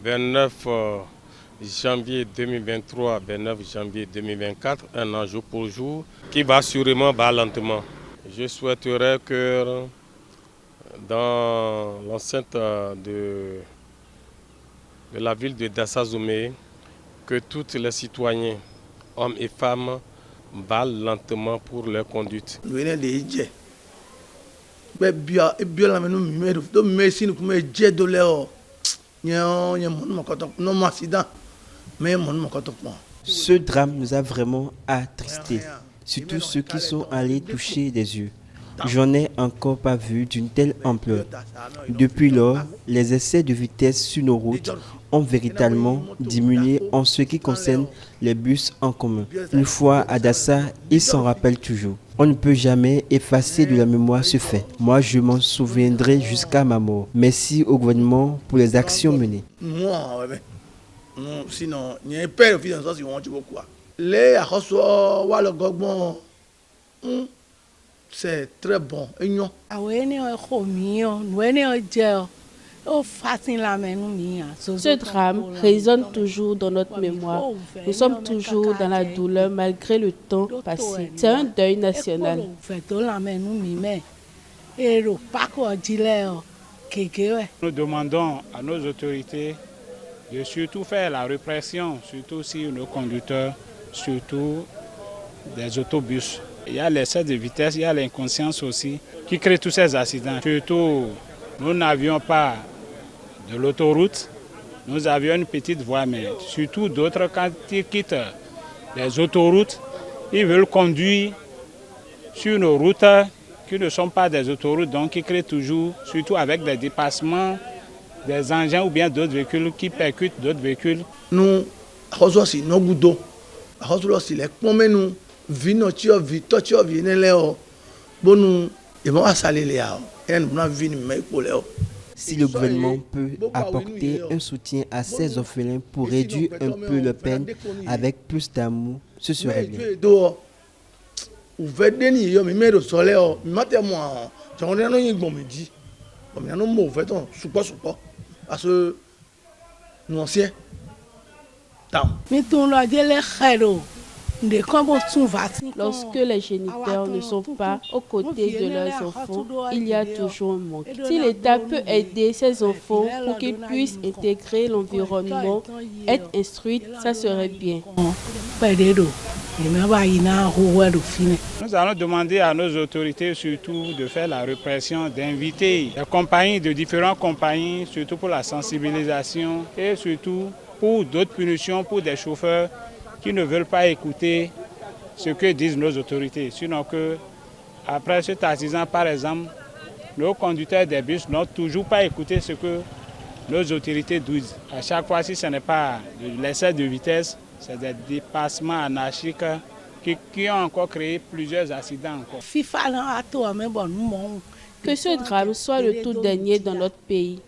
29 janvier 2023, 29 janvier 2024, un an jour pour jour, qui va sûrement lentement. Je souhaiterais que dans l'enceinte de la ville de Dassa-Zoumé, que tous les citoyens, hommes et femmes, balent lentement pour leur conduite. Ce drame nous a vraiment attristés, surtout ceux qui sont allés toucher des yeux. J'en ai encore pas vu d'une telle ampleur. Depuis lors, les excès de vitesse sur nos routes ont véritablement diminué en ce qui concerne les bus en commun. Une fois à Dassa, ils s'en rappellent toujours. On ne peut jamais effacer de la mémoire ce fait. Moi, je m'en souviendrai jusqu'à ma mort. Merci au gouvernement pour les actions menées. Sinon, c'est très bon. Ce drame résonne toujours dans notre mémoire. Nous sommes toujours dans la douleur malgré le temps passé. C'est un deuil national. Nous demandons à nos autorités de surtout faire la répression, surtout sur nos conducteurs, surtout des autobus. Il y a l'excès de vitesse, il y a l'inconscience aussi qui crée tous ces accidents. Surtout, nous n'avions pas de l'autoroute, nous avions une petite voie, mais surtout d'autres, quand ils quittent les autoroutes, ils veulent conduire sur nos routes qui ne sont pas des autoroutes, donc qui créent toujours, surtout avec des dépassements, des engins ou bien d'autres véhicules qui percutent d'autres véhicules. Nous, si le gouvernement peut apporter un soutien à ces orphelins pour réduire un peu leur peine avec plus d'amour, ce serait bien. Lorsque les géniteurs ne sont pas aux côtés de leurs enfants, il y a toujours un manque. Si l'État peut aider ces enfants pour qu'ils puissent intégrer l'environnement, être instruits, ça serait bien. Nous allons demander à nos autorités surtout de faire la répression, d'inviter les compagnies de différentes compagnies, surtout pour la sensibilisation et surtout pour d'autres punitions pour des chauffeurs qui ne veulent pas écouter ce que disent nos autorités. Sinon que, après cet accident, par exemple, nos conducteurs des bus n'ont toujours pas écouté ce que nos autorités disent. À chaque fois, si ce n'est pas l'excès de vitesse, c'est des dépassements anarchiques qui ont encore créé plusieurs accidents. Que ce drame soit le tout dernier dans notre pays.